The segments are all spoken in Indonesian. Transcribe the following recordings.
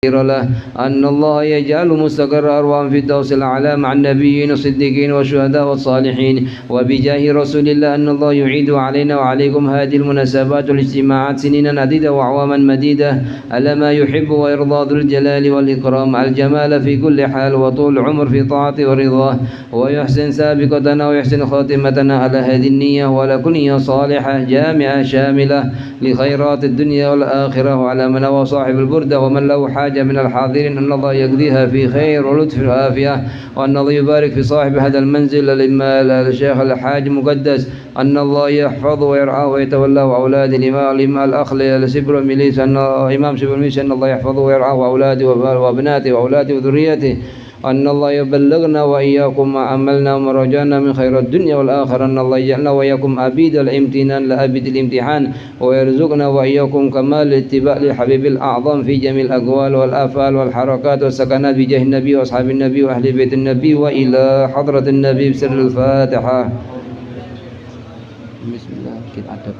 له أن الله يجعل مستقر أرواحهم في الدوس الأعلى مع النبيين والصديقين والشهداء والصالحين وبجاه رسول الله أن الله يعيد علينا وعليكم هذه المناسبات والاجتماعات سنين عديدة وأعواما مديدة على ما يحب ويرضى ذو الجلال والإكرام الجمال في كل حال وطول العمر في طاعته ورضاه ويحسن سابقتنا ويحسن خاتمتنا على هذه النية وعلى كل نية صالحة جامعة شاملة لخيرات الدنيا والآخرة وعلى من هو صاحب البردة ومن له حاجة من الحاضرين أن الله يقضيها في خير ولطف وعافية وأن الله يبارك في صاحب هذا المنزل الشيخ الحاج مقدس أن الله يحفظه ويرعاه ويتولاه أولاد الإمام الأخ لسبر ميليس أن إمام سبر ميليس أن الله يحفظه ويرعاه أولاده وأبناته وأولاده وذريته أن الله يبلغنا وإياكم ما عملنا وما رجعنا من خير الدنيا والآخرة أن الله يجعلنا وإياكم عبيد الامتنان لأبد الامتحان ويرزقنا وإياكم كمال الاتباع لحبيب الأعظم في جميع الأقوال والآفعال والحركات والسكنات بجاه النبي وأصحاب النبي وأهل بيت النبي وإلى حضرة النبي بسر الفاتحة. بسم الله كده عدد.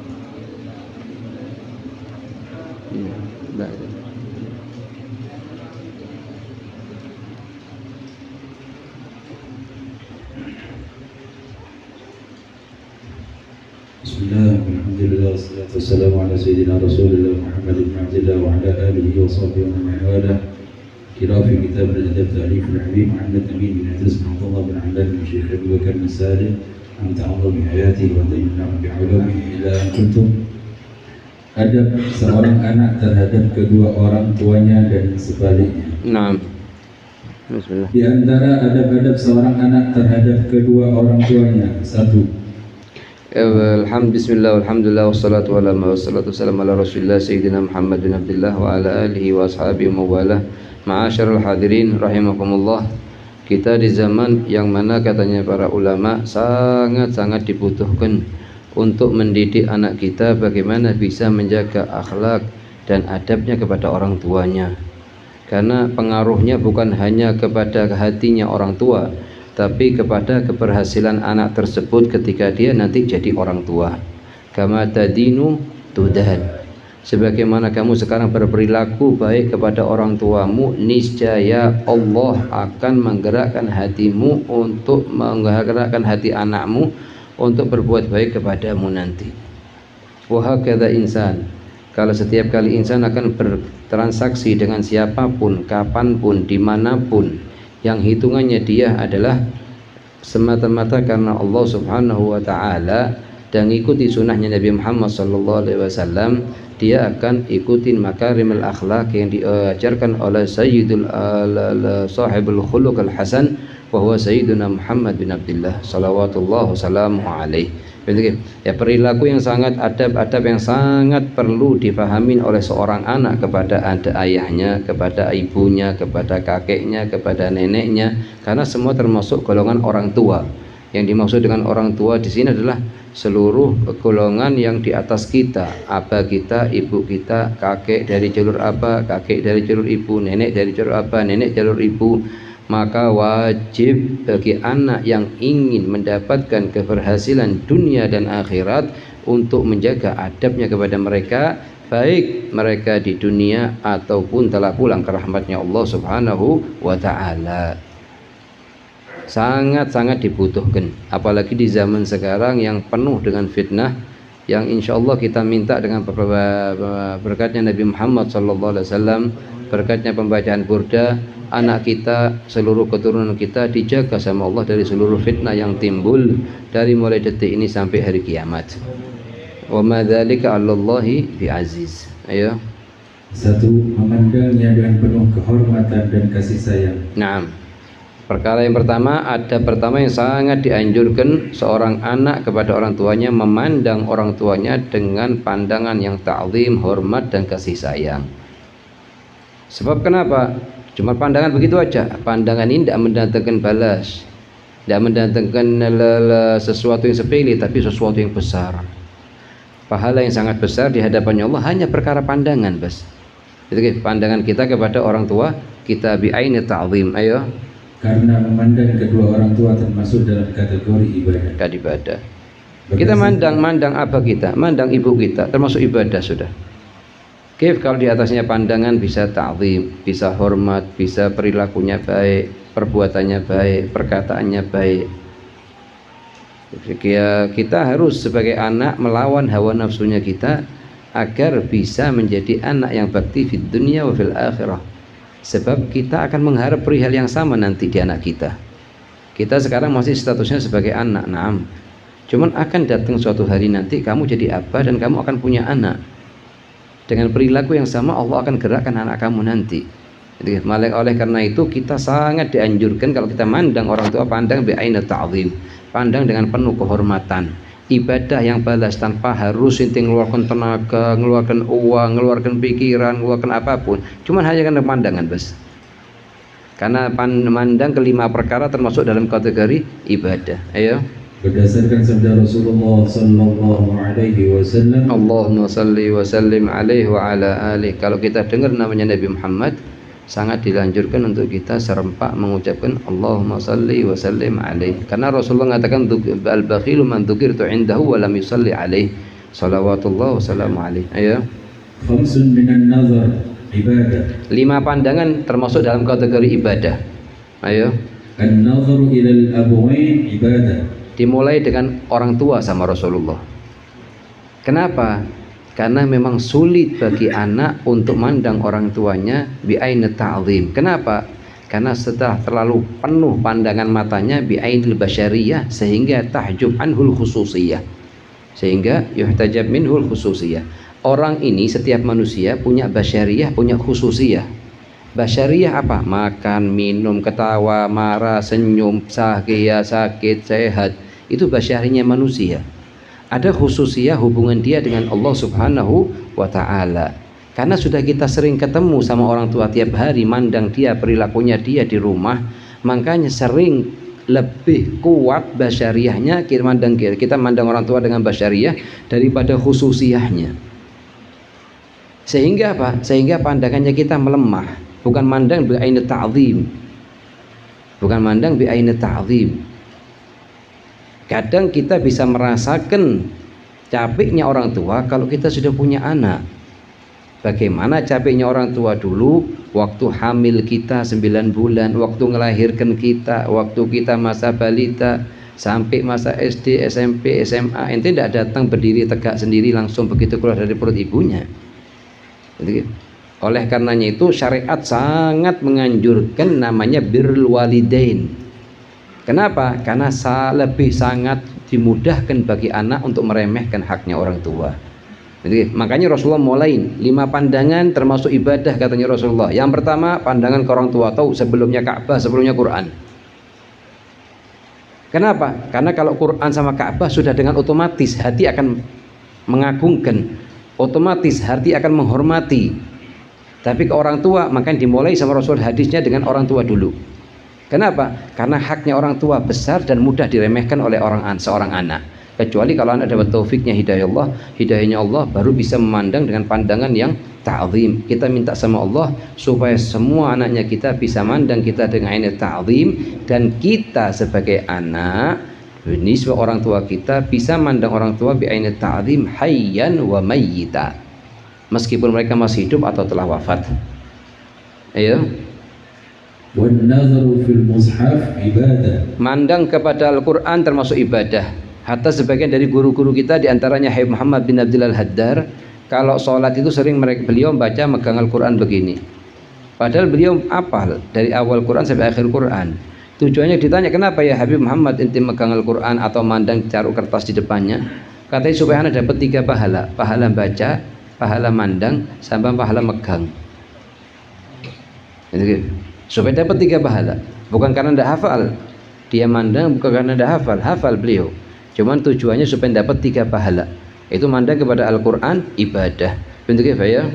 Bismillah, alhamdulillah, wassalatu wassalamu ala sayyidina Rasulillah Muhammad ibn Abdillah wa ala alihi wa sahbihi wa man wala. Kira fi kitab al-adab ta'rif al-habib Muhammad Amin bin Idris bin Abdullah bin Hamdan bin Syekh Abu Bakar bin Salim an ta'ala bi hayatihi wa tayyibna bi ulumihi ila an kuntum. Adab seorang anak terhadap kedua orang tuanya dan sebaliknya. Naam. Bismillah. Di antara adab-adab seorang anak terhadap kedua orang tuanya, satu, Bismillah, alhamdulillah, wassalatu wassalamu ala rasulillah Sayyidina Muhammad bin Abdillah wa ala alihi wa ashabihi wa mawalah. Ma'asyarul hadirin rahimakumullah. Kita di zaman yang mana katanya para ulama sangat-sangat dibutuhkan untuk mendidik anak kita bagaimana bisa menjaga akhlak dan adabnya kepada orang tuanya. Karena pengaruhnya bukan hanya kepada hatinya orang tua, tapi kepada keberhasilan anak tersebut ketika dia nanti jadi orang tua. Kama tadinu tudan. Sebagaimana kamu sekarang berperilaku baik kepada orang tuamu, niscaya Allah akan menggerakkan hatimu untuk menggerakkan hati anakmu untuk berbuat baik kepadamu nanti. Wa hakadha insan. Kalau setiap kali insan akan bertransaksi dengan siapapun, kapanpun, dimanapun, yang hitungannya dia adalah semata-mata karena Allah Subhanahu wa taala dan ikuti sunnahnya Nabi Muhammad sallallahu alaihi wasallam, dia akan ikutin makarimul akhlak yang diajarkan oleh Sayyidul Sahibul Khuluq Al-Hasan wa huwa Sayyiduna Muhammad bin Abdillah salawatullah wassalamu alaihi. Ya, perilaku yang sangat adab-adab yang sangat perlu difahami oleh seorang anak kepada ayahnya, kepada ibunya, kepada kakeknya, kepada neneknya, karena semua termasuk golongan orang tua. Yang dimaksud dengan orang tua di sini adalah seluruh golongan yang di atas kita, aba kita, ibu kita, kakek dari jalur aba, kakek dari jalur ibu, nenek dari jalur aba, nenek jalur ibu. Maka wajib bagi anak yang ingin mendapatkan keberhasilan dunia dan akhirat untuk menjaga adabnya kepada mereka, baik mereka di dunia ataupun telah pulang ke rahmatnya Allah Subhanahu wa ta'ala. Sangat-sangat dibutuhkan, apalagi di zaman sekarang yang penuh dengan fitnah, yang insya Allah kita minta dengan berkatnya Nabi Muhammad SAW, berkatnya pembacaan burda, anak kita, seluruh keturunan kita dijaga sama Allah dari seluruh fitnah yang timbul dari mulai detik ini sampai hari kiamat. Wa ma dzalika 'alallahi bi'aziz. Ayo. Satu, memandangnya dengan penuh kehormatan dan kasih sayang. Naam. Perkara yang pertama, adab pertama yang sangat dianjurkan seorang anak kepada orang tuanya, memandang orang tuanya dengan pandangan yang ta'zim, hormat dan kasih sayang. Sebab kenapa? Cuma pandangan begitu aja. Pandangan ini tidak mendatangkan balas, tidak mendatangkan sesuatu yang sepele, tapi sesuatu yang besar. Pahala yang sangat besar di hadapannya Allah hanya perkara pandangan, bas. Jadi pandangan kita kepada orang tua kita bi'aini ta'zim. Ayo. Karena memandang kedua orang tua termasuk dalam kategori ibadah. Ibadah. Kita mandang apa kita, mandang ibu kita, termasuk ibadah sudah. Kif kalau di atasnya pandangan bisa ta'zim, bisa hormat, bisa perilakunya baik, perbuatannya baik, perkataannya baik. Kita harus sebagai anak melawan hawa nafsunya kita agar bisa menjadi anak yang bakti fid dunya wa fil akhirah. Sebab kita akan mengharap perihal yang sama nanti di anak kita. Kita sekarang masih statusnya sebagai anak, naam. Cuman akan datang suatu hari nanti kamu jadi abah dan kamu akan punya anak. Dengan perilaku yang sama Allah akan gerakkan anak kamu nanti. Jadi, oleh karena itu kita sangat dianjurkan kalau kita mandang orang tua, pandang bi'aina ta'zim, pandang dengan penuh kehormatan. Ibadah yang balas tanpa harus inti ngeluarkan tenaga, ngeluarkan uang, ngeluarkan pikiran, ngeluarkan apapun. Cuman hanya karena pandangan bos. Karena mandang kelima perkara termasuk dalam kategori ibadah. Ayo. Berdasarkan sabda Rasulullah sallallahu alaihi wasallam, Allahumma salli wa sallim alaihi wa ala alihi. Kalau kita dengar namanya Nabi Muhammad, sangat dilanjurkan untuk kita serempak mengucapkan Allahumma salli wa sallim alaihi. Karena Rasulullah mengatakan al-bakhilu man dzukirtu indahu wa lam yusalli alaihi. Shalawatullah wa salamu alaihi. Ayo. Khamsun minan nazar ibadah. 5 pandangan termasuk dalam kategori ibadah. Ayo. An-nazaru ila al-abawain ibadah. Dimulai dengan orang tua sama Rasulullah. Kenapa? Karena memang sulit bagi anak untuk mandang orang tuanya bi'ain ta'zim. Kenapa? Karena setelah terlalu penuh pandangan matanya bi'ainil basyariyah sehingga tahjub anhul khususiyah. Sehingga yuhtajab minhul khususiyah. Orang ini setiap manusia punya basyariyah, punya khususiyah. Basyariyah apa? Makan, minum, ketawa, marah, senyum, sakit, sehat. Itu basyariyahnya manusia. Ada khususiyah hubungan dia dengan Allah Subhanahu wa ta'ala. Karena sudah kita sering ketemu sama orang tua tiap hari, mandang dia, perilakunya dia di rumah, makanya sering lebih kuat basyariyahnya kita mandang orang tua dengan basyariyah daripada khususiyahnya. Sehingga apa? Sehingga pandangannya kita melemah. Bukan mandang bi'ain ta'zim. Bukan mandang bi'ain ta'zim. Kadang kita bisa merasakan capeknya orang tua kalau kita sudah punya anak. Bagaimana capeknya orang tua dulu waktu hamil kita 9 bulan, waktu melahirkan kita, waktu kita masa balita sampai masa SD, SMP, SMA. Ente tidak datang berdiri tegak sendiri langsung begitu keluar dari perut ibunya. Jadi, oleh karenanya itu syariat sangat menganjurkan namanya birrul walidain. Kenapa? Karena lebih sangat dimudahkan bagi anak untuk meremehkan haknya orang tua. Jadi, makanya Rasulullah mulain 5 pandangan termasuk ibadah katanya Rasulullah. Yang pertama pandangan ke orang tua, tahu sebelumnya Ka'bah, sebelumnya Quran. Kenapa? Karena kalau Quran sama Ka'bah sudah dengan otomatis hati akan mengagungkan, otomatis hati akan menghormati. Tapi ke orang tua makanya dimulai sama Rasul hadisnya dengan orang tua dulu. Kenapa? Karena haknya orang tua besar dan mudah diremehkan oleh seorang anak. Kecuali kalau anak dapat taufiknya hidayahnya Allah baru bisa memandang dengan pandangan yang ta'zim. Kita minta sama Allah supaya semua anaknya kita bisa mandang kita dengan ain ta'zim, dan kita sebagai anak ini sebagai orang tua kita bisa mandang orang tua bi ain ta'zim hayyan wa mayyita. Meskipun mereka masih hidup atau telah wafat. Ayo. وَالنَّظَرُ فِي الْمُصْحَفِ ibadah. Mandang kepada Al-Quran termasuk ibadah. Hatta sebagian dari guru-guru kita diantaranya Habib Muhammad bin Abdul Al-Haddar, kalau sholat itu sering beliau baca megang Al-Quran begini. Padahal beliau apal dari awal Quran sampai akhir Quran. Tujuannya ditanya, kenapa ya Habib Muhammad inti megang Al-Quran atau mandang caruk kertas di depannya? Katanya supaya anda dapat 3 pahala. Pahala baca, pahala mandang, sama pahala megang. Supaya dapat 3 pahala. Bukan karena tidak hafal, dia mandang bukan karena tidak hafal beliau. Cuman tujuannya supaya dapat 3 pahala. Itu mandang kepada Al-Quran ibadah. Bentuknya apa ya?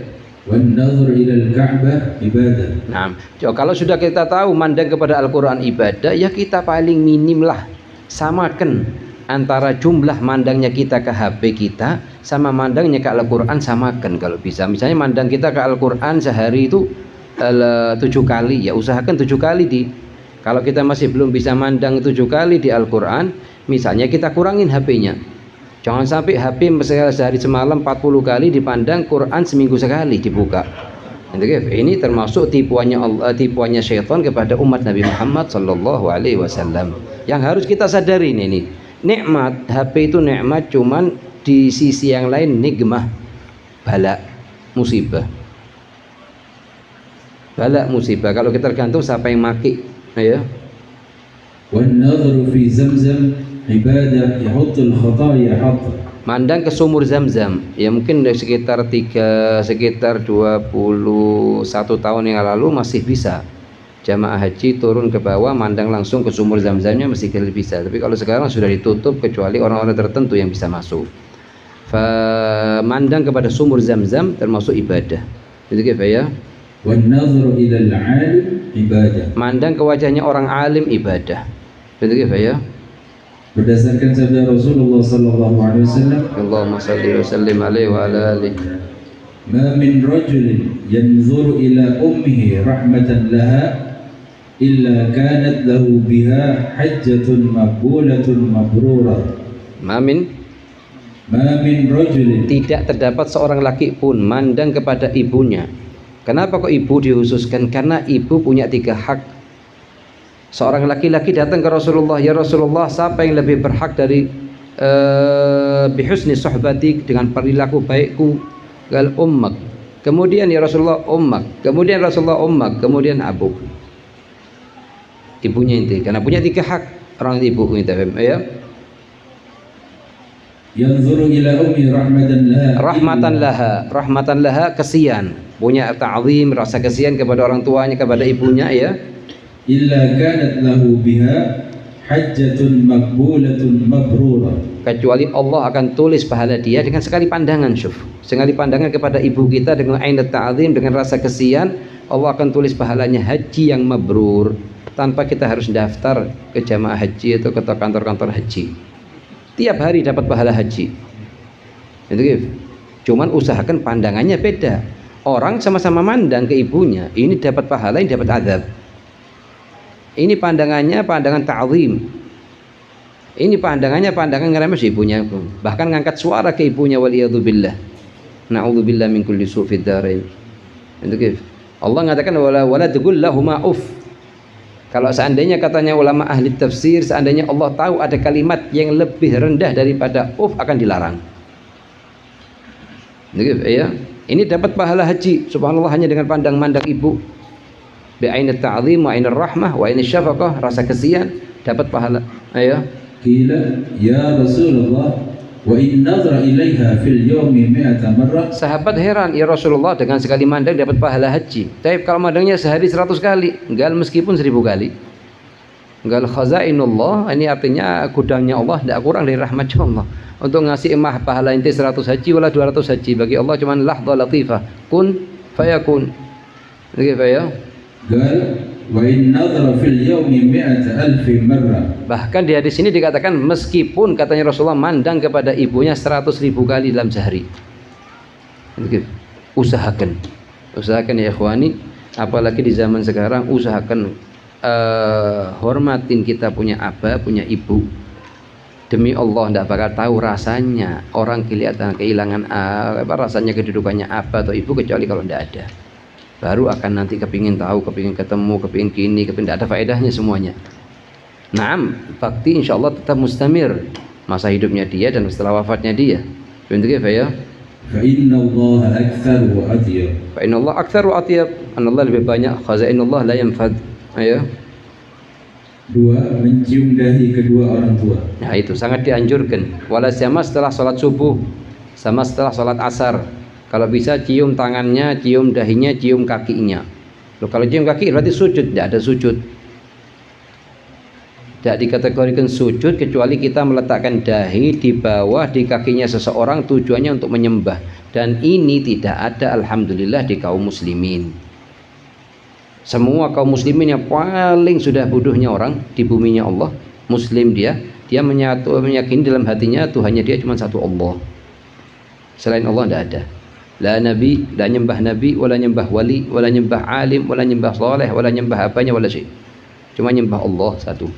وَالنَّظَرُ إِلَى الْكَعْبَةِ ibadah. Nah, kalau sudah kita tahu mandang kepada Al-Quran ibadah, ya kita paling minim lah samakan antara jumlah mandangnya kita ke HP kita sama mandangnya ke Al-Quran, samakan kalau bisa. Misalnya mandang kita ke Al-Quran sehari itu 7 kali, ya usahakan 7 kali kalau kita masih belum bisa mandang 7 kali di Al-Quran, misalnya kita kurangin HP-nya, Jangan sampai HP sehari semalam 40 kali dipandang, Quran seminggu sekali dibuka. Ini termasuk tipuannya Allah, tipuannya syaitan kepada umat Nabi Muhammad sallallahu alaihi wasallam. Yang harus kita sadari ini, nikmat HP itu nikmat, cuman di sisi yang lain nikmah, bala, musibah. Bala, musibah. Kalau kita tergantung siapa yang maki, ya. Wan nadhru fi zamzam ibadah yahuttul khataya hatta. Mandang ke sumur Zam-Zam, ya mungkin sekitar 21 tahun yang lalu masih bisa jamaah haji turun ke bawah mandang langsung ke sumur Zam-Zamnya masih bisa. Tapi kalau sekarang sudah ditutup kecuali orang-orang tertentu yang bisa masuk. Mandang kepada sumur Zam-Zam termasuk ibadah. Itu ya. Wan nadhru ila al-alim ibadah. Mandang ke wajahnya orang alim ibadah. Itu ya. Berdasarkan sabda Rasulullah sallallahu alaihi wasallam, Allahumma shalli wa sallim alaihi wa ala alihi. Ma min rajulin yanzuru ila ummihi rahmatan laha illa kanat lahu biha hajjatun maqbulatun mabrurah. Ma min rajulin, tidak terdapat seorang laki pun mandang kepada ibunya. Kenapa kok ibu dihususkan? Karena ibu punya 3 hak. Seorang laki-laki datang ke Rasulullah, ya Rasulullah, siapa yang lebih berhak dari bihusni sohbati, dengan perilaku baikku? Gal ummak. Kemudian ya Rasulullah ummak. Kemudian Rasulullah ummak. Kemudian abuk. Ibunya inti. Karena punya 3 hak orang ibu itu, ya. Yanzuru ila ummi rahmatan laha. Rahmatan laha, kesian. Punya ta'zim, rasa kesian kepada orang tuanya, kepada ibunya, ya. Illa kanat lahu biha hajjatun maqbulatun mabrurah. Kecuali Allah akan tulis pahala dia dengan sekali pandangan, sekali pandangan kepada ibu kita dengan ainat ta'zim, dengan rasa kesian, Allah akan tulis pahalanya haji yang mabrur tanpa kita harus daftar ke jamaah haji atau ke kantor-kantor haji. Tiap hari dapat pahala haji. Itu gitu. Cuman usahakan pandangannya beda. Orang sama-sama mandang ke ibunya, ini dapat pahala, ini dapat azab. Ini pandangannya pandangan ta'zim. Ini pandangannya pandangan ngeremes ibunya. Bahkan ngangkat suara ke ibunya, waliyadzubillah. Na'udzubillah min kulli su'fid darain. Itu gitu. Allah mengatakan wala taqul lahuma uff. Kalau seandainya katanya ulama ahli tafsir, seandainya Allah tahu ada kalimat yang lebih rendah daripada uff, akan dilarang. Itu gitu, ya. Ini dapat pahala haji, subhanallah, hanya dengan pandang-mandang ibu. Bi'ainat ta'zim wa ainir rahmah wa ainir syafaqah, rasa kesian, dapat pahala. Ayo. Qila ya Rasulullah wa in nadhara ilaiha fil yawmi 100 marrah. Sahabat heran, ya Rasulullah, dengan sekali mandang dapat pahala haji. Tapi kalau mandangnya sehari 100 kali, enggak, meskipun 1000 kali. Enggak, khazainullah, ini artinya gudangnya Allah tidak kurang dari rahmat Allah. Untuk ngasih emah pahala inti 100 haji wala 200 haji, bagi Allah cuma lahdha latifah, kun fayakun. Begitu ya. Gal wa in nadhara fil yawmi 100,000 marrah. Bahkan di hadis ini dikatakan meskipun katanya Rasulullah mandang kepada ibunya 100.000 kali dalam sehari. Usahakan ya ikhwani, apalagi di zaman sekarang, usahakan hormatin kita punya abah, punya ibu. Demi Allah tidak bakal tahu rasanya orang kelihatan kehilangan rasanya kedudukannya abah atau ibu kecuali kalau tidak ada. Baru akan nanti kepingin tahu, kepingin ketemu, kepingin kini, kepingin, tidak ada faedahnya semuanya. Naam, bakti insya Allah tetap mustamir masa hidupnya dia dan setelah wafatnya dia. Begitu ya. Fa inna Allah aktsar wa atyab. Fa inna Allah aktsar wa atyab. Allah lebih banyak, khazainullah la yanfad. Ayo. 2. Mencium dahi kedua orang tua. Nah, itu sangat dianjurkan. Wala sama setelah sholat subuh, sama setelah sholat asar. Kalau bisa cium tangannya, cium dahinya, cium kakinya. Loh, kalau cium kaki berarti sujud, tidak ada sujud. Tidak dikategorikan sujud kecuali kita meletakkan dahi di bawah di kakinya seseorang, tujuannya untuk menyembah. Dan ini tidak ada, alhamdulillah, di kaum muslimin. Semua kaum muslimin yang paling sudah bodohnya orang di buminya Allah, muslim dia meyakini dalam hatinya Tuhannya dia cuma satu Allah. Selain Allah tidak ada. La nabi, la nyembah nabi, wala nyembah wali, wala nyembah alim, wala nyembah saleh, wala nyembah apanya, wala syai. Cuma nyembah Allah satu.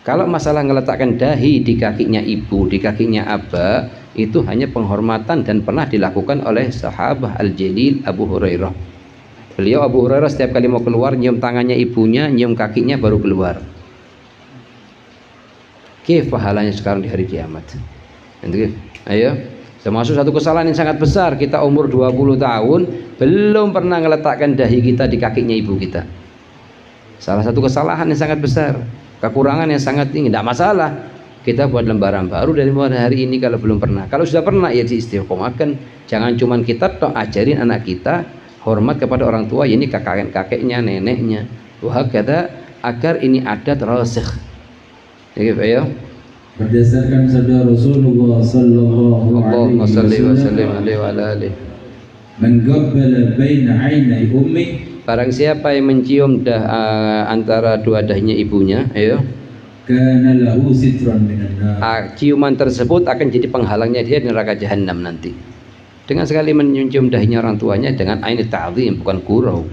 Kalau masalah ngeletakkan dahi di kakinya ibu, di kakinya aba, itu hanya penghormatan dan pernah dilakukan oleh sahabat Al-Jalil Abu Hurairah. Beliau Abu Hurairah setiap kali mau keluar nyium tangannya ibunya, nyium kakinya baru keluar. Pahalanya sekarang di hari kiamat. Ayo, termasuk satu kesalahan yang sangat besar, kita umur 20 tahun belum pernah ngeletakkan dahi kita di kakinya ibu kita. Salah satu kesalahan yang sangat besar, kekurangan yang sangat tinggi. Tidak masalah, kita buat lembaran baru dari mulai hari ini kalau belum pernah. Kalau sudah pernah ya diistiqomahkan. Jangan cuman kita ajarin anak kita hormat kepada orang tua, ini kakeknya, neneknya. Wah kata agar ini adat rasikh. Ya. Berdasarkan sabda Rasulullah sallallahu alaihi wasallam, "Man qabbala baina 'ainai ummi", barang siapa yang mencium antara dua dahinya ibunya, ayo, kana lahu sitran minan nar. Ciuman tersebut akan jadi penghalangnya dia di neraka jahanam nanti. Dengan sekali mencium dahinya orang tuanya dengan aini ta'zim, bukan gurau.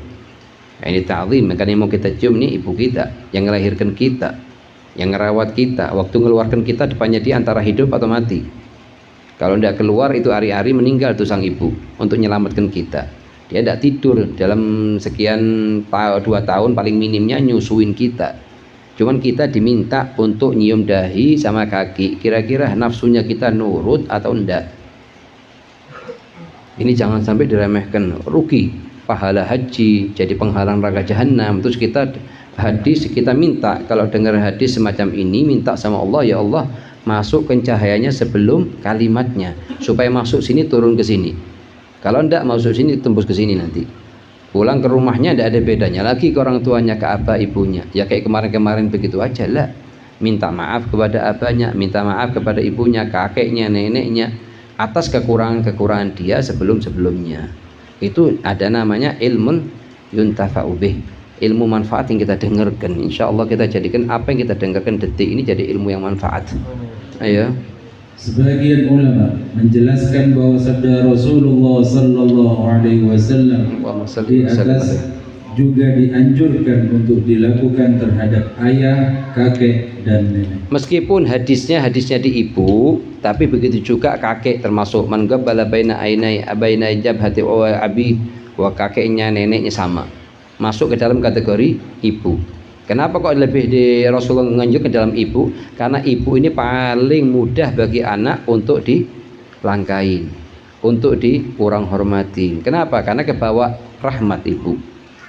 Aini ta'zim, karena yang mau kita cium nih ibu kita, yang melahirkan kita, yang ngerawat kita, waktu ngeluarkan kita depannya dia antara hidup atau mati. Kalau tidak keluar itu hari-hari meninggal tuh sang ibu untuk menyelamatkan kita. Dia tidak tidur dalam sekian 2 tahun paling minimnya nyusuin kita. Cuman kita diminta untuk nyium dahi sama kaki. Kira-kira nafsunya kita nurut atau enggak? Ini jangan sampai diremehkan. Rugi pahala haji, jadi penghalang neraka jahanam. Terus kita hadis kita minta, kalau dengar hadis semacam ini minta sama Allah, ya Allah masukkan cahayanya sebelum kalimatnya supaya masuk sini turun ke sini. Kalau enggak masuk sini tembus ke sini nanti. Pulang ke rumahnya tidak ada bedanya lagi ke orang tuanya, ke abah ibunya. Ya kayak kemarin-kemarin begitu aja lah. Minta maaf kepada abahnya, minta maaf kepada ibunya, kakeknya, neneknya atas kekurangan-kekurangan dia sebelum-sebelumnya. Itu ada namanya ilmun yuntafa'u bih. Ilmu manfaat yang kita dengarkan, insya Allah kita jadikan apa yang kita dengarkan detik ini jadi ilmu yang manfaat. Ayo. Sebagian ulama menjelaskan bahwa sabda Rasulullah sallallahu alaihi wasallam di atas juga dianjurkan untuk dilakukan terhadap ayah, kakek dan nenek. Meskipun hadisnya di ibu, tapi begitu juga kakek termasuk man qabbala baina ainai abaina jabhati wa abi, wa kakeknya neneknya sama. Masuk ke dalam kategori ibu. Kenapa kok lebih di Rasulullah menganjurkan ke dalam ibu? Karena ibu ini paling mudah bagi anak untuk dilangkain, untuk dikurang hormati. Kenapa? Karena kebawa rahmat ibu.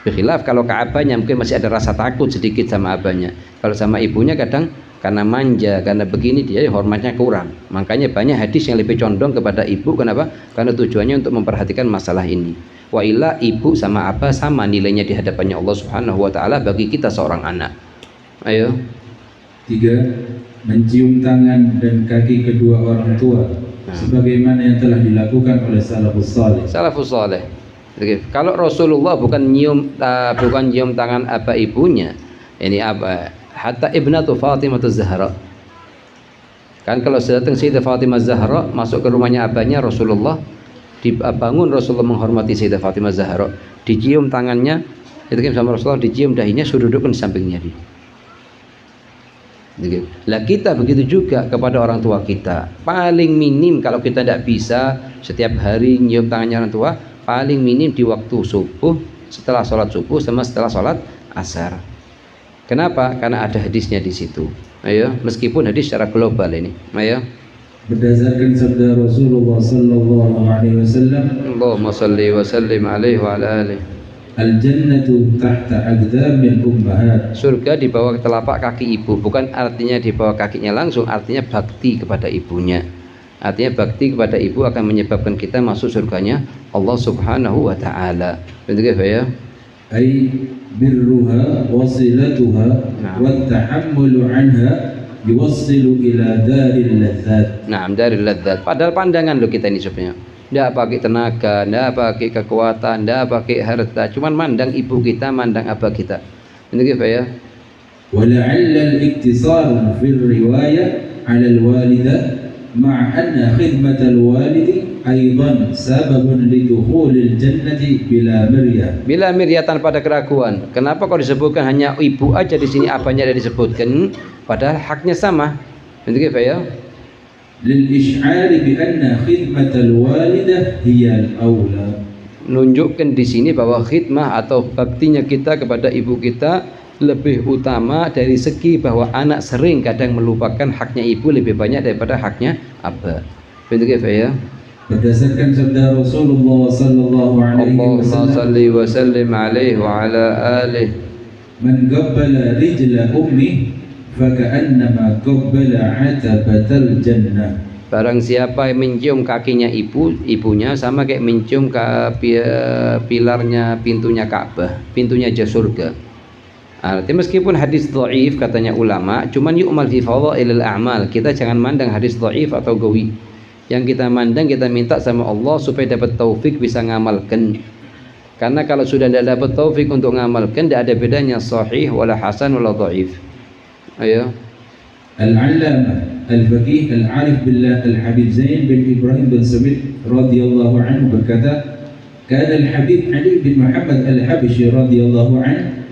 Berkhilaf kalau ke abahnya mungkin masih ada rasa takut sedikit sama abahnya. Kalau sama ibunya kadang karena manja, karena begini dia hormatnya kurang. Makanya banyak hadis yang lebih condong kepada ibu. Kenapa? Karena tujuannya untuk memperhatikan masalah ini. Wa illa ibu sama apa sama nilainya di hadapannya Allah Subhanahu wa taala bagi kita seorang anak. Ayo. 3. Mencium tangan dan kaki kedua orang tua sebagaimana yang telah dilakukan oleh salafus saleh. Salafus saleh. Kalau Rasulullah bukan nyium tangan apa ibunya, ini apa? Hatta ibnatu Fatimah Zahra. Kan kalau datang Sayyidah Fatimah Zahra masuk ke rumahnya abahnya Rasulullah, dibangun Rasulullah menghormati Sayyidah Fatimah Zahra, dicium tangannya, itu kan sama Rasulullah, dicium dahinya, suruh dudukkan di sampingnya dia. Lah kita begitu juga kepada orang tua kita. Paling minim kalau kita tidak bisa setiap hari nyium tangannya orang tua, paling minim di waktu subuh, setelah sholat subuh sama setelah sholat asar. Kenapa? Karena ada hadisnya di situ. Ayo, meskipun hadis secara global ini. Ayo. Berdasarkan sabda Rasulullah sallallahu alaihi wasallam, Allahumma shalli wa sallim alaihi wa ala alihi. Al-jannatu tahta aqdamil ummahat. Surga di bawah telapak kaki ibu, bukan artinya di bawah kakinya langsung, artinya bakti kepada ibunya. Artinya bakti kepada ibu akan menyebabkan kita masuk surganya Allah Subhanahu wa taala. Betul ya? Ai birruha wasilatuha wa tahammulu anha yuwassilu ila daril ladzat. Nah, daril ladzat. Padahal pandangan lo kita ini sebenarnya. Tidak pakai tenaga, tidak pakai kekuatan, tidak pakai harta. Cuman mandang ibu kita, mandang abah kita. Betul ya? Wala'alla al-iktisar fi riwayah 'ala al-walidah ma'a anna khidmat al-walidi أيضا سبب لدخول الجنة بلا مرية. Bila miryah tanpa ada keraguan. Kenapa kok disebutkan hanya ibu aja di sini, apanya tidak disebutkan? Padahal haknya sama. Begitu ya? للإشعار بأن خدمة الوالدة هي الأولى. Nunjukkan di sini bahwa khidmah atau baktinya kita kepada ibu kita lebih utama dari segi bahwa anak sering kadang melupakan haknya ibu lebih banyak daripada haknya abah. Begitu ya? Berdasarkan sabda Rasulullah sallallahu alaihi Allahumma salli wa sallim alaihi wa ala alihi. Man qabbala rijla ummi faka'annama qabbala 'atabatal jannah. Barang siapa yang mencium kakinya ibunya sama kayak mencium pilarnya pintunya Ka'bah, pintunya surga. Artinya meskipun hadis dhaif katanya ulama, cuman yu'mal fi fadhailil a'mal. Kita jangan mandang hadis dhaif atau gawi. Yang kita mandang, kita minta sama Allah supaya dapat taufik bisa ngamalkan. Karena kalau sudah tidak dapat taufik untuk ngamalkan, tidak ada bedanya sahih wala hasan wala dhaif. Ayo. Al-Allamah Al-Faqih Al-Arif Billah Al-Habib Zain bin Ibrahim bin Sabit radhiyallahu anhu berkata, kana Al-Habib Ali bin Muhammad Al-Habashi radhiyallahu anhu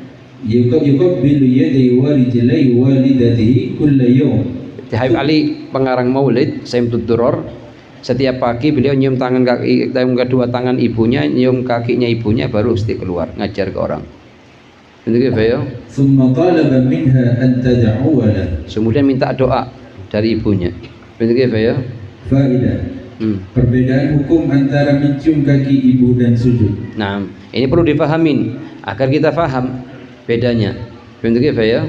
yuqabbilu yaday warijlai walidatihi kulla yawm. Habib Ali pengarang Maulid Saimtud Duror, setiap pagi beliau nyium tangan kaki, kedua tangan ibunya, nyium kakinya ibunya, baru mesti keluar ngajar ke orang. Begitu ya? Thumma talaba minha an tad'u lahu. Kemudian minta doa dari ibunya. Begitu ya? Faedah. Perbedaan hukum antara mencium kaki ibu dan sujud. Nah, ini perlu difahamin agar kita faham bedanya. Begitu ya?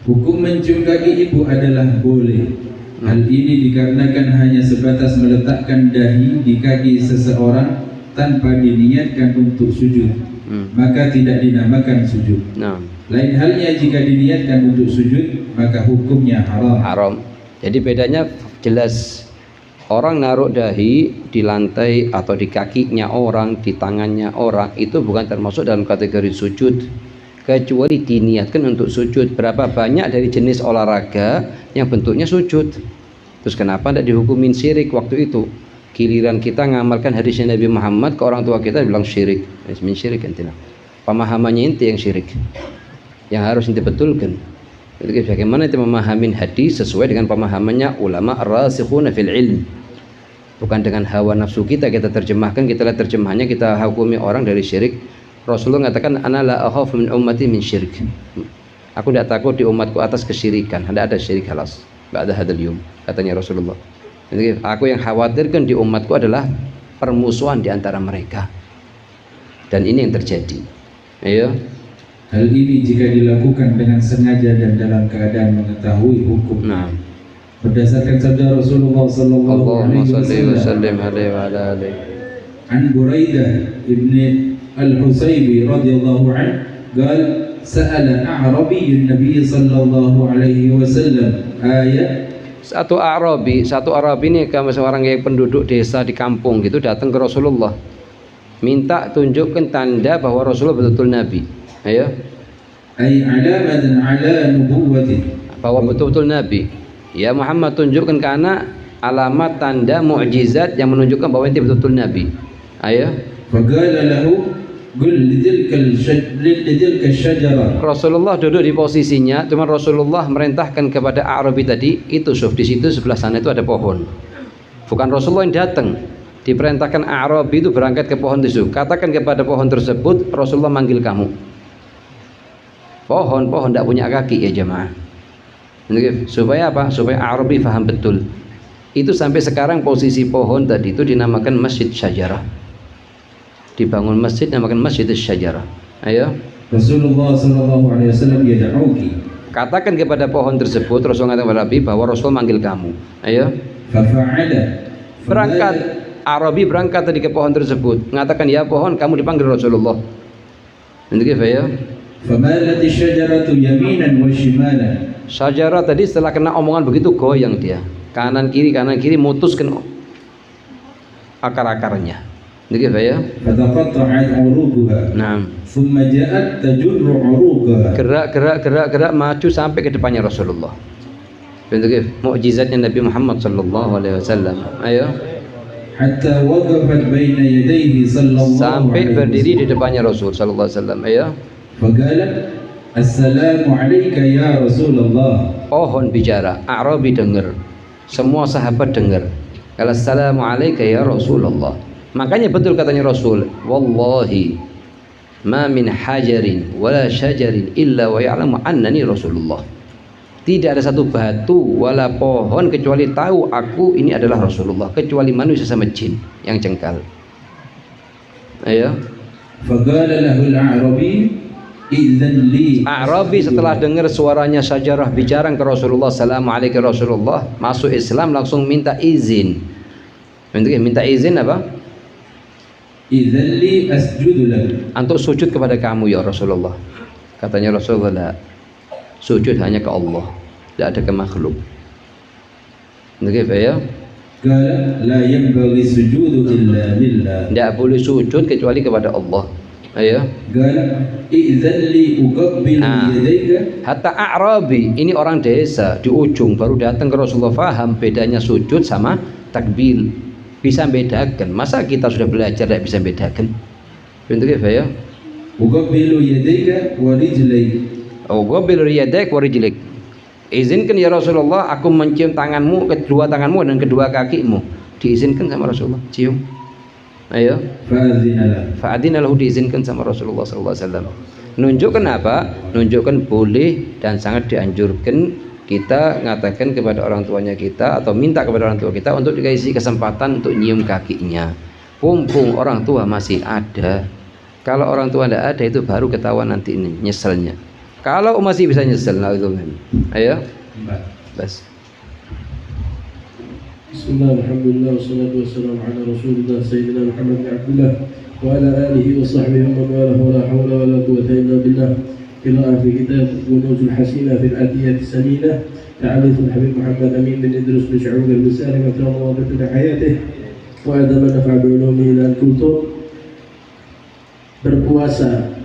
Hukum mencium kaki ibu adalah boleh. Hal ini dikarenakan hanya sebatas meletakkan dahi di kaki seseorang tanpa diniatkan untuk sujud. Maka tidak dinamakan sujud. Lain halnya jika diniatkan untuk sujud, maka hukumnya haram. Haram. Jadi bedanya jelas. Orang naruh dahi di lantai atau di kakinya orang, di tangannya orang, itu bukan termasuk dalam kategori sujud, kecuali diniatkan untuk sujud. Berapa banyak dari jenis olahraga yang bentuknya sujud? Terus kenapa tidak dihukumin syirik waktu itu? Giliran kita ngamalkan hadisnya Nabi Muhammad ke orang tua kita bilang syirik. Min syirik ente. Pemahamannya inti yang syirik. Yang harus inti betulkan. Jadi bagaimana kita memahami hadis sesuai dengan pemahamannya ulama ar-rasikhuna fil ilm. Bukan dengan hawa nafsu kita terjemahkan, kita lihat terjemahannya, kita hukumi orang dari syirik. Rasulullah mengatakan ana la akhafu min ummati min syirik. Aku tidak takut di umatku atas kesyirikan. Tidak ada syirik halas. Ba'da hadzal yawm, katanya Rasulullah. Jadi aku yang khawatirkan di umatku adalah permusuhan di antara mereka. Dan ini yang terjadi. Ayo. Hal ini jika dilakukan dengan sengaja dan dalam keadaan mengetahui hukum. Nah. Berdasarkan sabda Rasulullah sallallahu alaihi wasallam, An Buraidah ibn al-Husaybi radhiyallahu anhu, قال سأل أعرابي النبي صلى الله عليه وسلم آية. Satu Arabi ini seorang yang penduduk desa di kampung gitu datang ke Rasulullah, minta tunjukkan tanda bahwa Rasulullah betul-betul Nabi. Ayo. Ay alamatan ala nubuwwati. Bahwa betul-betul Nabi. Ya Muhammad, tunjukkan ke anak alamat tanda mukjizat yang menunjukkan bahwa dia betul-betul Nabi. Ayo. Faqala lahu qul lidilka syajarah. Rasulullah duduk di posisinya, cuma Rasulullah merintahkan kepada Arabi tadi, itu di situ sebelah sana itu ada pohon. Bukan Rasulullah yang datang. Diperintahkan Arabi itu berangkat ke pohon itu. Katakan kepada pohon tersebut, Rasulullah manggil kamu. Pohon tidak punya kaki ya jemaah. Supaya apa? Supaya Arabi faham betul. Itu sampai sekarang posisi pohon tadi itu dinamakan Masjid Syajarah. Dibangun masjid namakan Masjid Syajarah. Ayo. Rasulullah sallallahu alaihi wasallam yad'uki. Katakan kepada pohon tersebut, Rasulullah kata kepada Nabi bahwa Rasul manggil kamu. Ayo. Fafa'ala. Berangkat Arabi berangkat tadi ke pohon tersebut, mengatakan ya pohon kamu dipanggil Rasulullah. Nanti ya. Famalati syajaratu yaminan wa shimalan. Syajarah tadi setelah kena omongan begitu goyang dia. Kanan kiri mutuskan akar-akarnya. Begitu ya. Fataqatta'at 'uruquha. Naam. Thumma ja'at tajurru 'uruquha. Gerak maju sampai ke depannya Rasulullah. Begitu mukjizatnya Nabi Muhammad sallallahu alaihi wasallam. Ayo. hatta waqafat baina yadayhi sallallahu sampai alaihi berdiri di wasallam. depannya Rasul sallallahu alaihi wasallam. Ya. Faqalat assalamu alayka ya Rasulullah. Pohon bicara, Arabi dengar, semua sahabat dengar. Kalau assalamu alayka ya Rasulullah. Makanya betul katanya Rasul, wallahi ma min hajarin wala syajarin illa wa ya'lamu annani Rasulullah. Tidak ada satu batu wala pohon kecuali tahu aku ini adalah Rasulullah, kecuali manusia sama jin yang jengkal. Ayo. Faqala lahu al-a'rabi idzan li. Arabi setelah dengar suaranya syajarah bicara ke Rasulullah, assalamualaikum Rasulullah, masuk Islam langsung minta izin. Minta izin apa? Idzan li asjudu lak. Untuk sujud kepada kamu ya Rasulullah. Katanya Rasulullah, sujud hanya ke Allah, tidak ada ke makhluk. Begitu ya? Qala la yanbaghi sujudu illa lillah. Tidak boleh sujud kecuali kepada Allah. Ayo. Qala idzan li uqabbilu yadayka. Hatta A'rabi, ini orang desa di ujung baru datang ke Rasulullah, faham bedanya sujud sama takbil. Bisa bedakan. Masa kita sudah belajar tidak bisa bedakan? Begitu ya? Uqabbilu yadayka wa rijlayka. Uqabbilu yadayka wa rijlayka. Izinkan ya Rasulullah, aku mencium tanganmu, kedua tanganmu dan kedua kakimu. Diizinkan sama Rasulullah, cium. Ayo. Fa'adzina lahu, diizinkan sama Rasulullah sallallahu alaihi wasallam. Nunjukkan apa? Nunjukkan boleh dan sangat dianjurkan kita mengatakan kepada orang tuanya kita atau minta kepada orang tua kita untuk dikasih kesempatan untuk nyium kakinya. Mumpung orang tua masih ada. Kalau orang tua tidak ada itu baru ketahuan nanti ini nyeselnya. Kalau masih bisa nyesel, ayo, bas. Bismillah, alhamdulillah, wassalatu wassalamu ala rasulillah sayyidina Muhammad bin Abdullah wa ala alihi wa sahbihi wa man wala hawla wa la quwwata illa billah. Qira'ah fi kitab Kunuzul Hasinah fil Atiyah Saminah ta'alif al-Habib Muhammad Amin bin Idrus bin Syu'ub al-Bisari wa ta'ala wa batna hayatih wa adama nafa'a bi ulumihi lan kultum. Berpuasa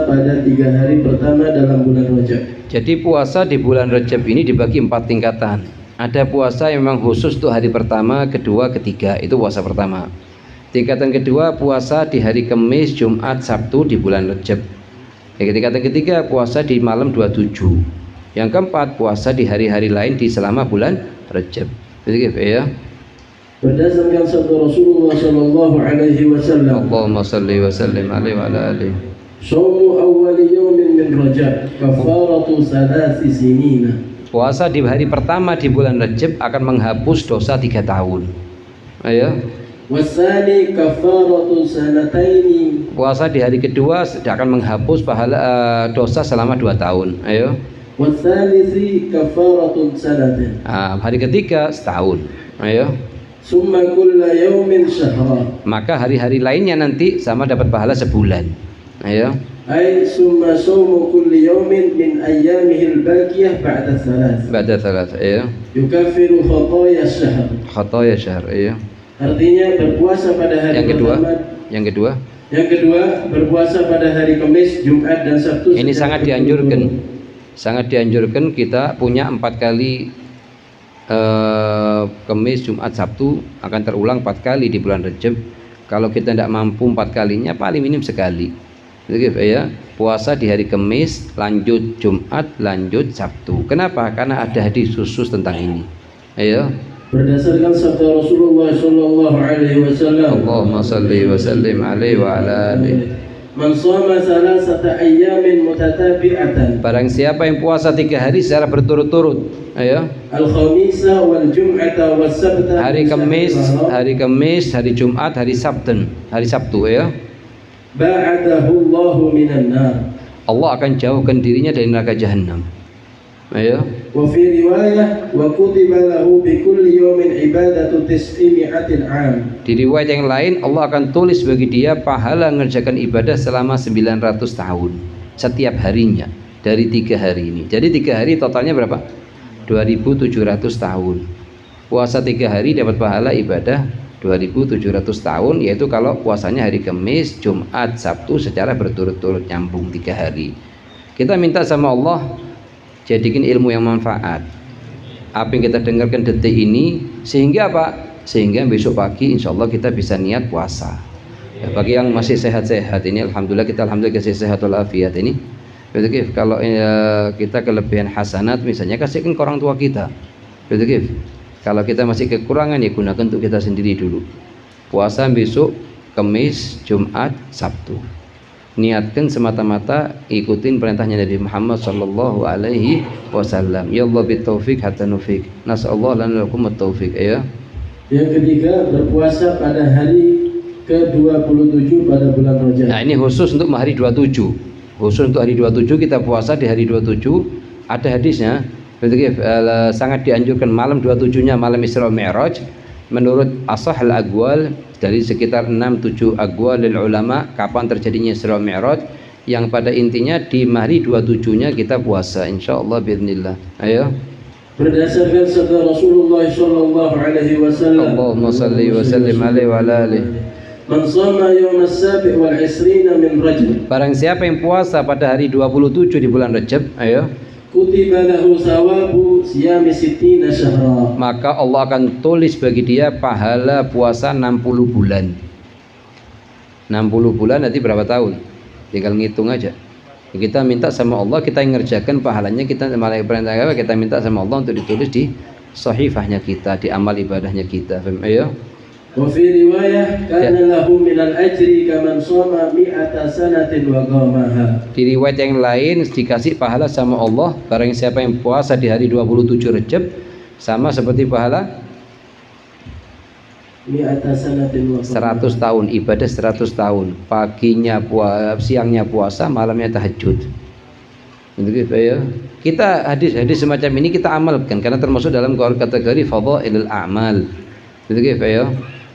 pada 3 hari pertama dalam bulan Rajab. Jadi puasa di bulan Rajab ini dibagi 4 tingkatan. Ada puasa yang memang khusus untuk hari pertama, kedua, ketiga, itu puasa pertama. Tingkatan kedua puasa di hari Kamis, Jumat, Sabtu di bulan Rajab. Tingkatan ketiga puasa di malam 27. Yang keempat puasa di hari-hari lain di selama bulan Rajab. Begitu ya. Berdasarkan sabda Rasulullah sallallahu alaihi wasallam, Allahumma shalli wa sallim alaihi wa ala alihi. Shaumu awwal yawmin min Rajab kafaratu 3 sinina. Puasa di hari pertama di bulan Rajab akan menghapus dosa 3 tahun. Ayo. Wasani kafaratu sanataini. Puasa di hari kedua akan menghapus pahala dosa selama 2 tahun. Ayo. Wasalisi kafaratu sanatin. Hari ketiga setahun. Ayo. Summa kulla yawmin syahra. Maka hari-hari lainnya nanti sama dapat pahala sebulan. Ayo. Ay summa sawmu kulli yawmin min ayyamihi al-baqiyah ba'da 3. Ba'da 3. Ayo. Yukaffiru khataya syahr. Khataya syahr. Ayo. Artinya berpuasa pada hari Yang kedua. pertama. Yang kedua berpuasa pada hari Kamis, Jumat dan Sabtu. Ini sangat dianjurkan. Sangat dianjurkan kita punya 4 kali Kamis, Jumat, Sabtu, akan terulang 4 kali di bulan Rajab. Kalau kita tidak mampu 4 kalinya, paling minim sekali. Begitu ya. Puasa di hari Kamis, lanjut Jumat, lanjut Sabtu. Kenapa? Karena ada hadis khusus tentang ini. Ayo. Berdasarkan sabda Rasulullah sallallahu alaihi wasallam, Allahumma shalli wa sallim alaihi wa ala alihi. Man shoma 3 ayyamin mutatabi'atan. Barang siapa yang puasa 3 hari secara berturut-turut. Ayo. Al-Khamisa wal Jum'ata was Sabta. Hari Kamis, hari Jumat, hari Sabtu ya. Ba'adahu Allahu minan nar. Allah akan jauhkan dirinya dari neraka jahanam. Ayo. Wa fi riwayah wa kutiba lahu bi kulli yawmin ibadatu 900 'am. Di riwayat yang lain Allah akan tulis bagi dia pahala mengerjakan ibadah selama 900 tahun setiap harinya dari 3 hari ini. Jadi 3 hari totalnya berapa? 2700 tahun. Puasa 3 hari dapat pahala ibadah 2700 tahun, yaitu kalau puasanya hari Kamis, Jumat, Sabtu secara berturut-turut nyambung 3 hari. Kita minta sama Allah jadikan ilmu yang manfaat. Apa yang kita dengarkan detik ini sehingga apa? sehingga besok pagi insya Allah kita bisa niat puasa. Ya, bagi yang masih sehat-sehat ini alhamdulillah kasih sehat walafiat ini. Betul, kalau kita kelebihan hasanat misalnya kasihkan ke orang tua kita. Betul, kalau kita masih kekurangan ya gunakan untuk kita sendiri dulu. Puasa besok Kamis, Jumat, Sabtu. Niatkan semata-mata ikutin perintahnya Nabi Muhammad sallallahu alaihi wasallam. Ya Allah bitaufik hatta nufik. Nasallahu lana lakum at-taufik ya. Yang ketiga, berpuasa pada hari ke-27 pada bulan Rajab. Nah, ini khusus untuk hari 27. Khusus untuk hari 27 kita puasa di hari 27. Ada hadisnya. Betul, sangat dianjurkan malam 27-nya malam Isra Mi'raj. Menurut ashahul aqwal dari sekitar 6-7 aqwal lil ulama kapan terjadinya Isra Mi'raj, yang pada intinya di hari 27-nya kita puasa insyaallah biidznillah. Ayo. Berdasarkan sabda Rasulullah sallallahu alaihi wasallam, Allahumma shalli wa sallim alaihi wa ala alihi. Man shama yawm as-sabi' wal 20 min Rajab. Barang siapa yang puasa pada hari 27 di bulan Rajab, ayo. Kutiba lahu sawabu siyami sittina syahra. Maka Allah akan tulis bagi dia pahala puasa 60 bulan. 60 bulan nanti berapa tahun? Tinggal ngitung aja. Kita minta sama Allah, kita yang ngerjakan pahalanya, kita malaikat perintah kita minta sama Allah untuk ditulis di sahifahnya kita, di amal ibadahnya kita. Ayo. Wa fi riwayah kana lahu minal ajri kaman shoma mi'ata sanatin wa qamaha. Di riwayat yang lain dikasih pahala sama Allah barang siapa yang puasa di hari 27 Rajab sama seperti pahala mi'ata sanatin wa 100 tahun, ibadah 100 tahun. Paginya siangnya puasa, malamnya tahajud. Begitu ya. Kita hadis-hadis semacam ini kita amalkan karena termasuk dalam kategori fadhailul a'mal. Begitu ya.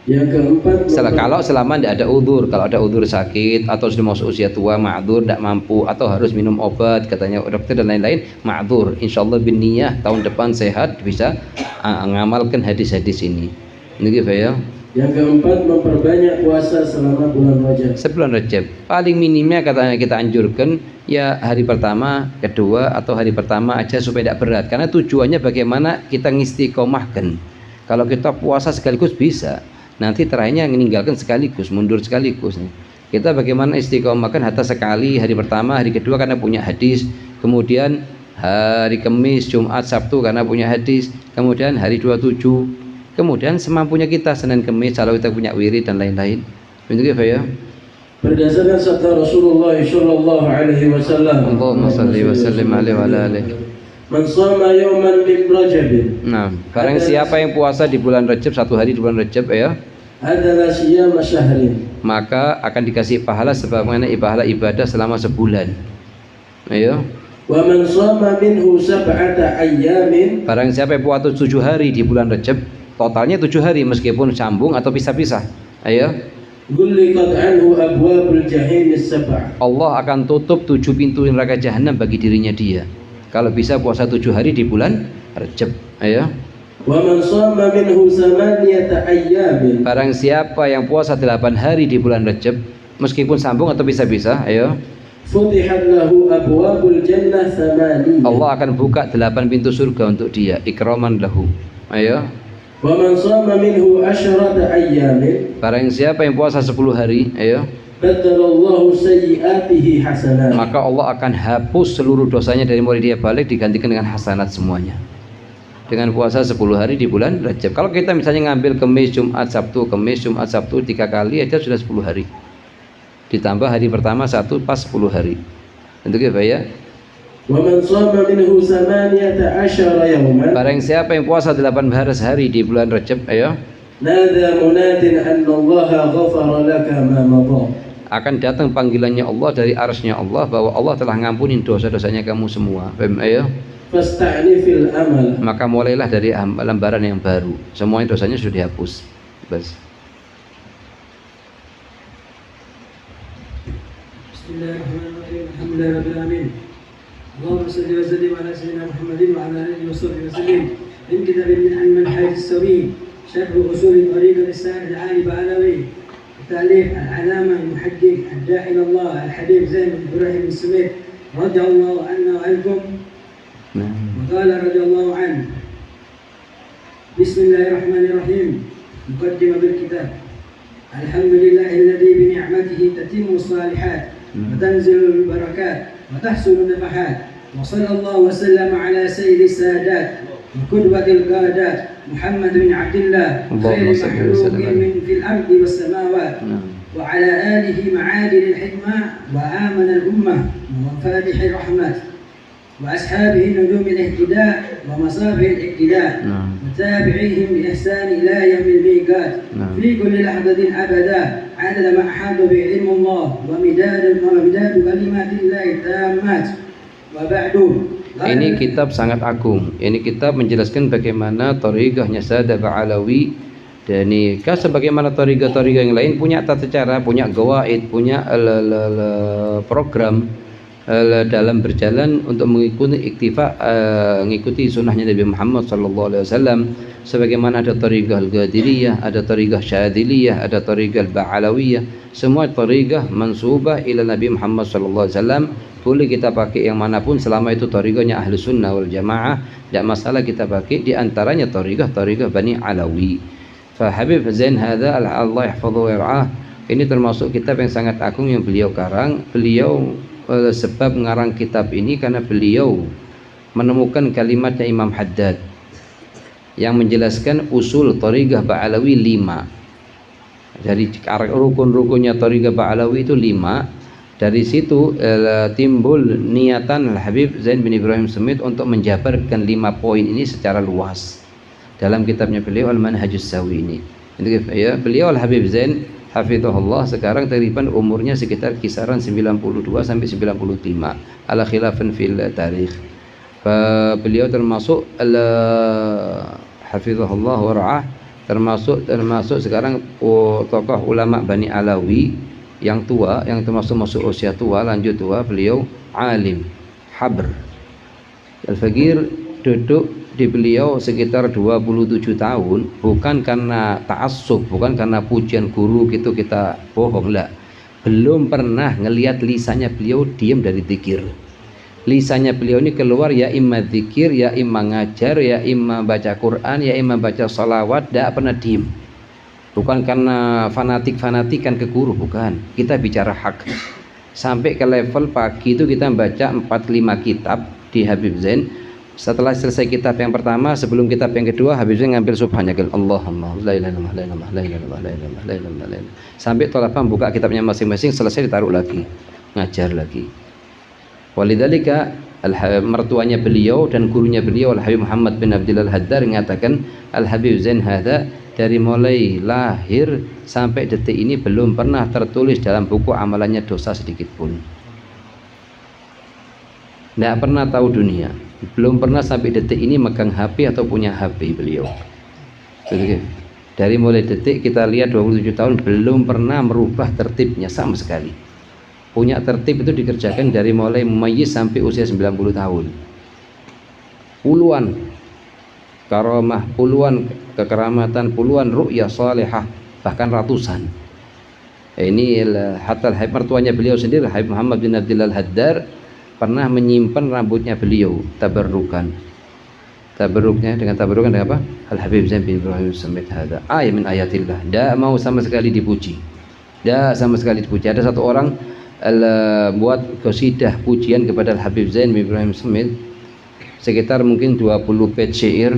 Yang keempat, Kalau selama tidak ada udzur, kalau ada udzur sakit atau sudah masuk usia tua, ma'dzur, tidak mampu atau harus minum obat katanya dokter dan lain-lain, ma'dzur. Insyaallah bin niyah tahun depan sehat bisa mengamalkan hadis-hadis ini. Ini gitu ya. Yang keempat, memperbanyak puasa selama bulan Rajab. Sebulan Rajab. Paling minimnya katanya kita anjurkan ya hari pertama, kedua atau hari pertama aja supaya tidak berat. Karena tujuannya bagaimana kita ngistiqomahkan. Kalau kita puasa sekaligus bisa. Nanti terakhirnya meninggalkan sekaligus, mundur sekaligus. Kita bagaimana istiqomahkan hatta sekali hari pertama, hari kedua karena punya hadis, kemudian hari Kamis, Jumat, Sabtu karena punya hadis, kemudian hari 27, kemudian semampunya kita Senin, Kamis kalau kita punya wirid dan lain-lain. Begitu ya. Berdasarkan sabda Rasulullah sallallahu alaihi wasallam, Allahumma shalli wa sallim alaihi wa ala alihi. Man shama yawman min Rajab. Nah, barang siapa yang puasa di bulan Rajab, satu hari di bulan Rajab ya, adalah siyam syahrin, maka akan dikasih pahala sebagaimana ibadah selama sebulan. Ayo. Wa man shama minhu sab'ata ayyamin. Barang siapa yang puasa 7 hari di bulan Rajab, totalnya 7 hari meskipun sambung atau pisah-pisah. Ayo. Ghulliqat anhu abwabul jahim as-sab'a. Allah akan tutup 7 pintu neraka jahanam bagi dirinya dia. Kalau bisa puasa 7 hari di bulan Rajab. Ayo. Wa man shama minhu samaniyata ayyamin. Barang siapa yang puasa 8 hari di bulan Rajab meskipun sambung atau pisah-pisah, ayo. Futihat lahu abwabul jannah thamaniyah. Allah akan buka 8 pintu surga untuk dia, ikraman lahu. Ayo. Wa man shama minhu asyrata ayyamin. Barang siapa yang puasa 10 hari, ayo. Badalallahu sayyiatihi hasanat. Maka Allah akan hapus seluruh dosanya dari mulai dia balik digantikan dengan hasanat semuanya. Dengan puasa 10 hari di bulan Rajab. Kalau kita misalnya ngambil Kamis, Jumat, Sabtu, Kamis, Jumat, Sabtu 3 kali aja sudah 10 hari. Ditambah hari pertama 1 pas 10 hari. Untuk apa ya? Wa man shama minhu samaniyata asyara yawman. Barang siapa yang puasa 8 hari di bulan Rajab, ayo. Nada munadin anna Allah ghafara laka ma madha. Akan datang panggilannya Allah dari arsy-Nya Allah bahwa Allah telah ngampunin dosa-dosanya kamu semua. Ayo. Fasta'nifil amal. Maka mulailah dari lembaran yang baru. Semuanya dosanya sudah dihapus. Bas. Bismillahirrahmanirrahim. Alhamdulillahirabbil alamin. Allahumma shalli wa sallim ala sayyidina Muhammadin wa ala alihi wa sahbihi wa sallim. Min kitabin min al-manhaj as-sawi, syarh usul tariq al-islam al-ali ba'alawi. تأليف العلامة المحقق الداعي إلى الله الحبيب زين بن إبراهيم السميت رضي الله عنه وعنكم. وقال رضي الله عنه: بسم الله الرحمن الرحيم. مقدمة بالكتاب. الحمد لله الذي بنعمته تتم الصالحات وتنزل البركات وتحصل النفحات. وصلى الله وسلم على سيد السادات وقدوة القادات محمد بن عبد الله خير مخلوق من في الأرض والسماوات وعلى آله معادن الحكمة وآمن الأمة ومفاتح الرحمة وأصحابه نجوم الاهتداء ومصابيح الاقتداء وتابعيهم بإحسان إلى يوم الميقات في كل لحظة أبدا عدد ما أحاط به علم الله ومداد كلمات الله التامات وبعد. Ini kitab sangat agung. Ini kitab menjelaskan bagaimana thariqahnya Sadat Ba'alawi, dan ini sebagaimana thariqah-thariqah yang lain punya tata cara, punya gawaid, punya program dalam berjalan untuk mengikuti iktifa, mengikuti sunnahnya Nabi Muhammad SAW. Sebagaimana ada thariqah al-Qadiriyah, ada thariqah Syadiliyah, ada thariqah al-Ba'alawiyah, semua thariqah mansubah ila Nabi Muhammad SAW. Boleh kita pakai yang manapun selama itu thariqahnya ahli sunnah wal jamaah, tidak masalah kita pakai. Di antaranya thariqah Bani Alawi. Fa Habib Zain hadza Allah yahfadhu wa yar'ah, ini termasuk kitab yang sangat agung yang beliau karang. Beliau sebab mengarang kitab ini karena beliau menemukan kalimatnya Imam Haddad yang menjelaskan usul thariqah Ba'alawi 5. Dari rukun-rukunnya thariqah Ba'alawi itu 5. Dari situ timbul niatan Habib Zain bin Ibrahim Smith untuk menjabarkan 5 poin ini secara luas dalam kitabnya beliau Al-Manhajus Sawi ini. Ya, beliau Al-Habib Zain hafizahullah sekarang taqriban umurnya sekitar kisaran 92 sampai 95 ala khilafan fil tarikh. Beliau termasuk hafizahullah wa ra'ah, termasuk sekarang tokoh ulama Bani Alawi yang tua, yang termasuk masuk usia tua, lanjut tua. Beliau alim, habr. Al-Faqir duduk di beliau sekitar 27 tahun, bukan karena ta'assub, bukan karena pujian guru gitu kita bohong, lah. Belum pernah ngelihat lisannya beliau diam dari zikir. Lisannya beliau ini keluar ya imma zikir, ya imma ngajar, ya imma baca Quran, ya imma baca salawat, tidak pernah diam. Bukan karena fanatik-fanatikan ke guru, bukan. Kita bicara hak. Sampai ke level pagi itu kita baca 4-5 kitab di Habib Zain. Setelah selesai kitab yang pertama, sebelum kitab yang kedua, Habib Zain ngambil subhanakal Allahumma la ilaha illallah la ilaha illallah la ilaha illallah la ilaha illallah. Sampai tolak buka kitabnya masing-masing, selesai ditaruh lagi, ngajar lagi. Walidzalika mertuanya beliau dan gurunya beliau Al-Habib Muhammad bin Abdillah Al-Haddar mengatakan Al-Habib Zain hadza dari mulai lahir sampai detik ini belum pernah tertulis dalam buku amalannya dosa sedikit pun. Tidak pernah tahu dunia, belum pernah sampai detik ini megang HP atau punya HP beliau. Dari mulai detik kita lihat 27 tahun belum pernah merubah tertibnya sama sekali. Punya tertib itu dikerjakan dari mulai mayyiz sampai usia 90 tahun. Puluhan karamah, puluhan kekeramatan, puluhan ru'ya salihah, bahkan ratusan. Ini hatta mertuanya beliau sendiri Habib Muhammad bin Abdillah Al-Haddar pernah menyimpan rambutnya beliau tabarrukan. Tabarruknya dengan apa? Al-Habib Zain bin Ibrahim Smith hadza ayat min ayatillah. Tidak mau sama sekali dipuji. Tidak sama sekali dipuji. Ada satu orang buat qasidah pujian kepada Al-Habib Zain bin Ibrahim Smith sekitar mungkin 20 bait syair.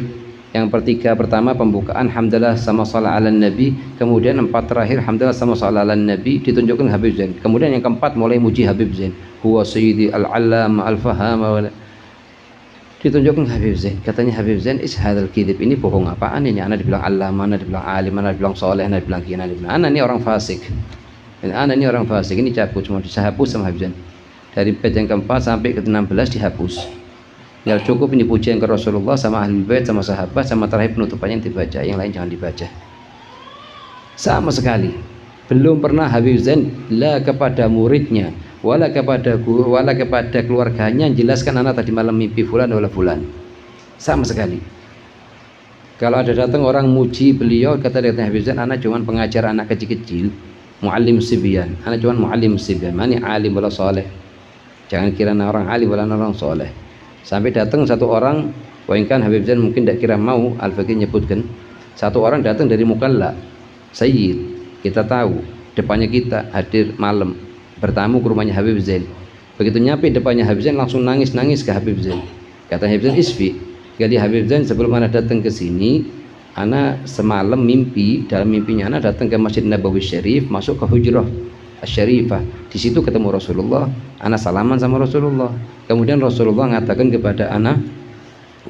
Yang pertama pembukaan hamdalah sama salat ala nabi, kemudian 4 terakhir hamdalah sama salat ala nabi, ditunjukkan Habib Zain. Kemudian yang keempat mulai muji Habib Zain, huwa sayyidi al-allama al-fahama, ditunjukkan Habib Zain. Katanya Habib Zain is hadzal kidib, ini bohong apaan ini? Ana dibilang allama, ana dibilang alim, ana dibilang saleh, ana dibilang kiai, ana dibilang ana ini orang fasik. Dan ana ini orang fasik, ini cabut semua, dihapus sama Habib Zain. Dari bait yang keempat sampai ke 16 dihapus. Ya cukup ini pujian ke Rasulullah sama ahli bait sama sahabat sama terakhir penutupannya yang dibaca, yang lain jangan dibaca. Sama sekali belum pernah Habib Zain la kepada muridnya wala kepada guru wala kepada keluarganya jelaskan anak tadi malam mimpi fulan wala fulan. Sama sekali. Kalau ada datang orang muji beliau, kata Habib Zain, anak cuma pengajar anak kecil-kecil, muallim sibyan, anak cuma muallim sibyan, mana alim wala saleh. Jangan kira orang alim wala orang saleh. Sampai datang satu orang, wainkan Habib Zain mungkin tidak kira mau, Al-Faqih nyebutkan, Satu orang datang dari mukalla, Sayyid, kita tahu, depannya kita hadir malam, bertamu ke rumahnya Habib Zain. Begitu nyampe depannya Habib Zain langsung nangis ke Habib Zain. Kata Habib Zain, isfi. Jadi Habib Zain, sebelum ana datang ke sini, ana semalam mimpi, dalam mimpinya ana datang ke Masjid Nabawi Syarif, masuk ke Hujrah Asy-Syarifah. Di situ ketemu Rasulullah, ana salaman sama Rasulullah. Kemudian Rasulullah mengatakan kepada ana,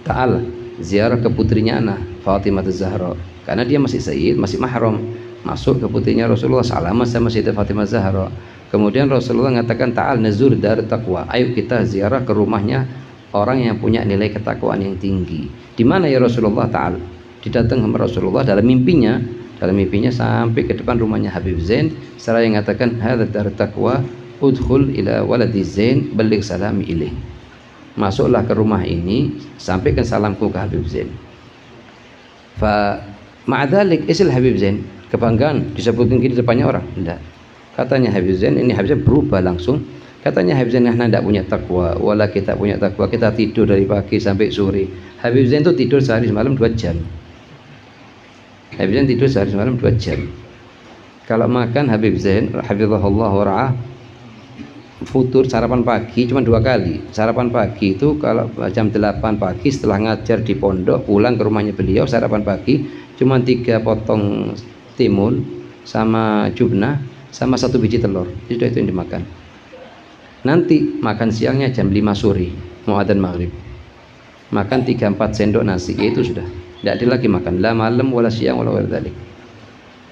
ta'al ziarah ke putrinya ana, Fatimah Az-Zahra. Karena dia masih sayyid, masih mahram. Masuk ke putrinya Rasulullah, salaman sama Sayyidah Fatimah Az-Zahra. Kemudian Rasulullah mengatakan, ta'al nazur dar taqwa. Ayo kita ziarah ke rumahnya orang yang punya nilai ketakwaan yang tinggi. Di mana ya Rasulullah? Ta'al. Didatang sama Rasulullah dalam mimpinya sampai ke depan rumahnya Habib Zain, seraya yang mengatakan, hadza dar taqwa, udkhul ila waladi Zain, balligh salami ilaih. Masuklah ke rumah ini, sampaikan salamku ke Habib Zain. Fa ma'adzalik isil Habib Zain, kebanggaan disebutkan di depannya orang. Tidak. Katanya Habib Zain, ini Habib Zain berubah langsung. Katanya Habib Zain, nah tidak punya takwa, wala kita punya takwa, kita tidur dari pagi sampai sore. Habib Zain itu tidur sehari semalam 2 jam. Habib Zain tidur sehari semalam 2 jam. Kalau makan Habib Zain, hafizahullah wa ra'ah, futur sarapan pagi cuma 2 kali. Sarapan pagi itu kalau jam 8 pagi setelah ngajar di pondok, pulang ke rumahnya beliau, sarapan pagi cuma 3 potong timun sama jubnah sama 1 biji telur. Sudah itu yang dimakan. Nanti makan siangnya jam 5 sore mau adzan maghrib. Makan 3-4 sendok nasi, itu sudah. Tidak ada lagi makan la malam wala siang wala dzalik.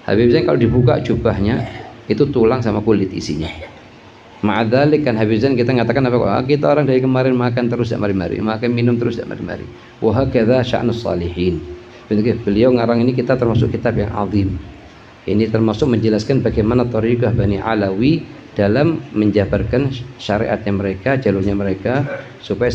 Habib Zain kalau dibuka jubahnya itu tulang sama kulit isinya. Ma'adzalik kan Habib Zain kita mengatakan apa? Kita orang dari kemarin makan terus tidak mari-mari, makan minum terus tidak mari-mari. Wa hakadza sya'nus salihin. Beliau ngarang ini kita termasuk kitab yang azim. Ini termasuk menjelaskan bagaimana thariqah Bani Alawi dalam menjabarkan syariatnya mereka, jalurnya mereka, supaya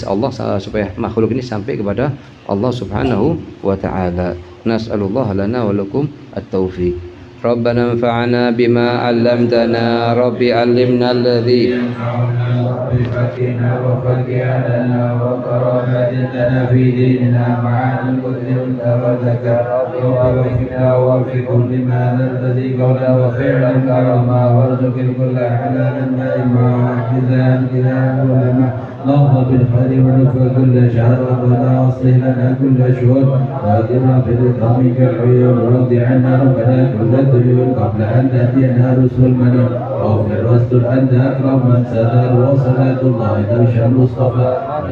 makhluk ini sampai kepada Allah Subhanahu wa taala. Nas'alullah lana wa lakum at-taufiq. ربنا انفعنا بما علمتنا رب علمنا الذي ينفعنا رب فقنا وفقه لنا وكرامة لنا في ديننا مع الكل والدرجة رب وفقنا وفق كل ما الذي قول وفعلا كرما وارزق الكل حلالا دائما وجزاء إلى علماء اللهم بالخير ونفع كل شهر ربنا واصلح لنا كل شهور وأجرنا بإكرامك العيون ورضي عنا ربنا كل الديون قبل أن تأتينا رسل المنون واغفر واستر أنت أكرم من ستر وصلاة الله ترشى المصطفى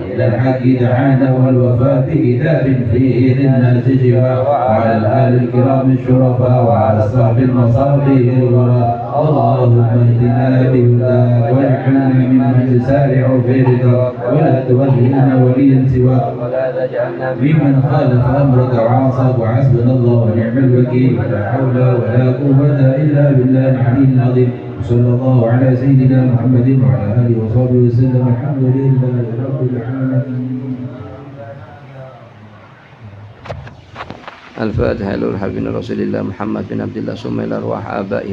إلى الحق دعانا والوفاء بكتاب فيه للناس شفاء وعلى الآل الكرام الشرفاء وعلى الصحب المصابيح الغراء اللهم اهدنا بهداك واجعلنا ممن يسارع في رضاك ولا تولنا وليا سواك ولا تجعلنا ممن خالف امرك وعصاك وحسبنا الله ونعم الوكيل ولا حول ولا قوه الا بالله العلي العظيم صلى الله على سيدنا محمد وعلى اله وصحبه وسلم الحمد لله رب العالمين. الفاتحة للحبيب رسول الله محمد بن عبد الله ثم إلى أرواح آبائه